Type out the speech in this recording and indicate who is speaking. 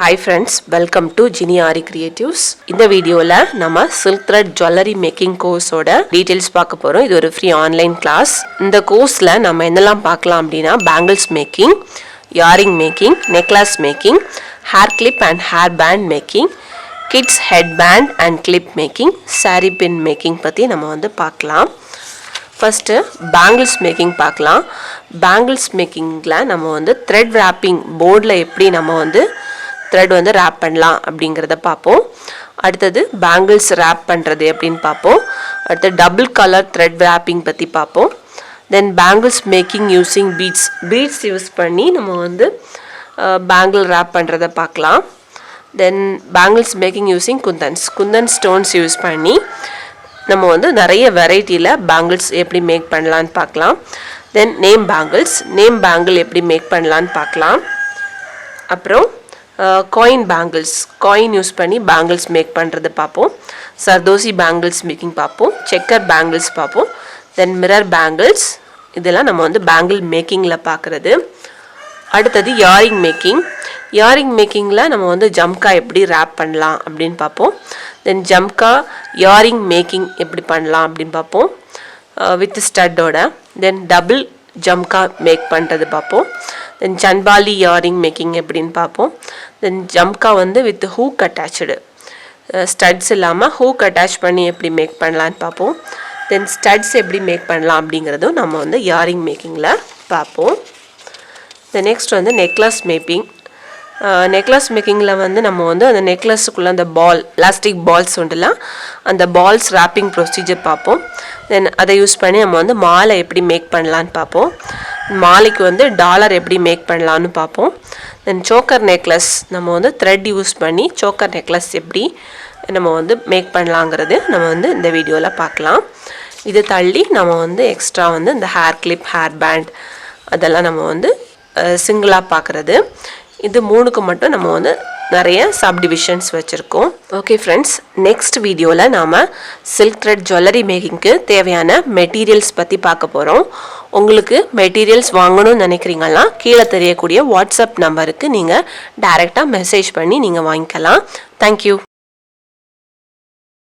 Speaker 1: Hi friends, welcome to Aari Creatives. இந்த வீடியோல நம்ம silk thread jewellery making course ஓட details பார்க்க போறோம். இது ஒரு free online class. இந்த கோர்ஸ்ல நம்ம என்னெல்லாம் பார்க்கலாம் அப்படினா bangles making, earring making, necklace making, hair clip and hair band making, kids headband and clip making, saree pin making பத்தி நம்ம வந்து பார்க்கலாம். First bangles making பார்க்கலாம். Bangles makingல நம்ம வந்து thread wrapping boardல எப்படி நம்ம வந்து thread வந்து wrap பண்ணலாம் அப்படிங்கறத பாப்போம். அடுத்து bangles wrap பண்றது எப்படின்னு பாப்போம். அடுத்து double color thread wrapping பத்தி பாப்போம். Then bangles making using beads. Beads use பண்ணி நம்ம வந்து bangle wrap பண்றத பார்க்கலாம். Then bangles making using kundans. Kundan stones use பண்ணி நம்ம வந்து நிறைய வெரைட்டில bangles எப்படி மேக் பண்ணலாம்னு பார்க்கலாம். Then name bangles. Name bangle எப்படி மேக் பண்ணலாம்னு பார்க்கலாம். அப்புறம் coin bangles. Coin யூஸ் பண்ணி bangles மேக் பண்றது பாப்போம். சர்தோசி bangles மேக்கிங் பாப்போம். checker bangles பாப்போம். Then mirror bangles. இதெல்லாம் நம்ம வந்து bangle மேக்கிங்ல பார்க்கிறது. அடுத்து earring making. earring makingல நம்ம வந்து ஜம்கா எப்படி wrap பண்ணலாம் அப்படினு பாப்போம். Then ஜம்கா earring making எப்படி பண்ணலாம் அப்படினு பாப்போம். with stud ஓட. Then double ஜம்கா மேக் பண்றது பாப்போம். Then chanbali earring making எப்படின்னு பாப்போம். Then ஜம்கா வந்து with hook attached. studs இல்லாம hook attach பண்ணி எப்படி மேக் பண்ணலாம்னு பாப்போம். Then studs எப்படி மேக் பண்ணலாம் அப்படிங்கறதும் நம்ம வந்து earring makingல பாப்போம். The next வந்து necklace making. necklace makingல வந்து நம்ம வந்து அந்த necklaceக்குள்ள அந்த ball plastic balls உண்டலாம் அந்த balls wrapping procedure பாப்போம். Then அதை யூஸ் பண்ணி நம்ம வந்து மாலை எப்படி மேக் பண்ணலாம்னு பாப்போம். மாலைக்கு வந்து டாலர் எப்படி மேக் பண்ணலாம்னு பாப்போம். Then choker necklace நம்ம வந்து thread யூஸ் பண்ணி choker necklace எப்படி நம்ம வந்து மேக் பண்ணலாம்ங்கறது நம்ம வந்து இந்த வீடியோல பார்க்கலாம். இது தள்ளி நம்ம வந்து எக்ஸ்ட்ரா வந்து இந்த hair clip, hair band அதெல்லாம் நம்ம வந்து சிங்கிளா பார்க்கிறது. இது மூணுக்கு மட்டும் நம்ம வந்து நிறைய சப்டிவிஷன்ஸ் வச்சிருக்கோம். ஓகே फ्रेंड्स, நெக்ஸ்ட் வீடியோல நாம silk thread jewellery மேக்கிங்க்கு தேவையான மெட்டீரியல்ஸ் பத்தி பார்க்க போறோம். உங்களுக்கு மெட்டீரியல்ஸ் வாங்கணும்னு நினைக்கிறீங்களா கீழ தெரியக்கூடிய வாட்ஸ்அப் நம்பருக்கு நீங்க டைரக்டா மெசேஜ் பண்ணி நீங்க வாங்கிக்கலாம். Thank you.